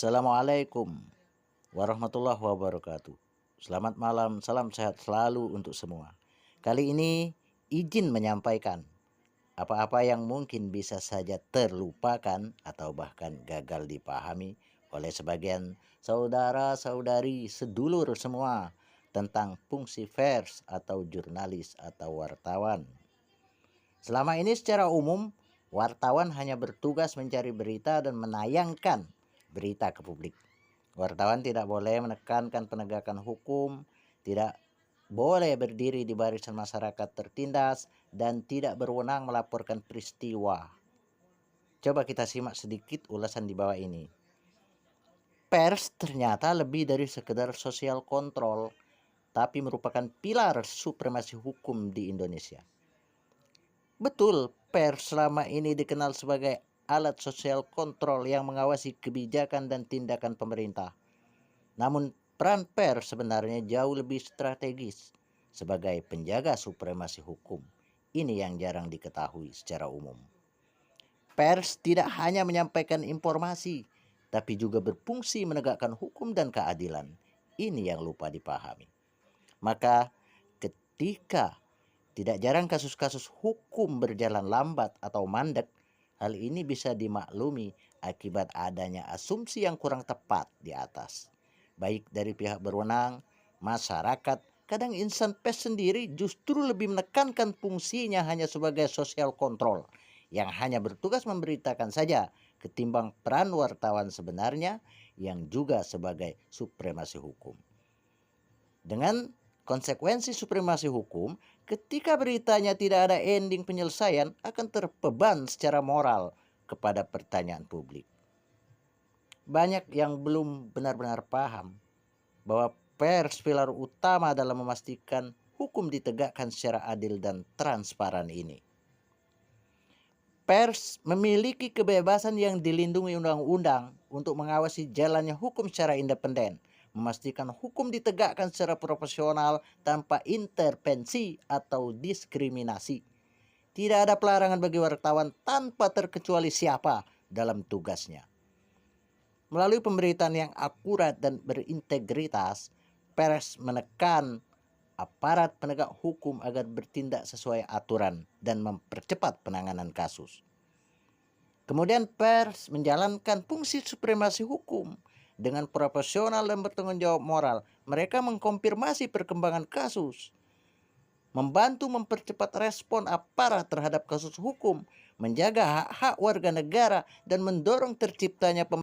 Assalamualaikum warahmatullahi wabarakatuh. Selamat malam, salam sehat selalu untuk semua. Kali ini izin menyampaikan apa-apa yang mungkin bisa saja terlupakan atau bahkan gagal dipahami oleh sebagian saudara-saudari sedulur semua tentang fungsi pers atau jurnalis atau wartawan. Selama ini secara umum, wartawan hanya bertugas mencari berita dan menayangkan berita ke publik. Wartawan tidak boleh menekankan penegakan hukum, tidak boleh berdiri di barisan masyarakat tertindas, dan tidak berwenang melaporkan peristiwa. Coba kita simak sedikit ulasan di bawah ini. Pers ternyata lebih dari sekedar sosial kontrol, tapi merupakan pilar supremasi hukum di Indonesia. Betul, pers selama ini dikenal sebagai alat sosial kontrol yang mengawasi kebijakan dan tindakan pemerintah. Namun peran pers sebenarnya jauh lebih strategis sebagai penjaga supremasi hukum. Ini yang jarang diketahui secara umum. Pers tidak hanya menyampaikan informasi, tapi juga berfungsi menegakkan hukum dan keadilan. Ini yang lupa dipahami. Maka ketika tidak jarang kasus-kasus hukum berjalan lambat atau mandek, hal ini bisa dimaklumi akibat adanya asumsi yang kurang tepat di atas. Baik dari pihak berwenang, masyarakat, kadang insan pers sendiri justru lebih menekankan fungsinya hanya sebagai sosial kontrol yang hanya bertugas memberitakan saja ketimbang peran wartawan sebenarnya yang juga sebagai supremasi hukum. Dengan konsekuensi supremasi hukum, ketika beritanya tidak ada ending penyelesaian akan terbeban secara moral kepada pertanyaan publik. Banyak yang belum benar-benar paham bahwa pers pilar utama dalam memastikan hukum ditegakkan secara adil dan transparan ini. Pers memiliki kebebasan yang dilindungi undang-undang untuk mengawasi jalannya hukum secara independen, memastikan hukum ditegakkan secara profesional tanpa intervensi atau diskriminasi. Tidak ada pelarangan bagi wartawan tanpa terkecuali siapa dalam tugasnya. Melalui pemberitaan yang akurat dan berintegritas, pers menekan aparat penegak hukum agar bertindak sesuai aturan dan mempercepat penanganan kasus. Kemudian pers menjalankan fungsi supremasi hukum dengan profesional dan bertanggung jawab moral. Mereka mengkonfirmasi perkembangan kasus, membantu mempercepat respon aparat terhadap kasus hukum, menjaga hak-hak warga negara, dan mendorong terciptanya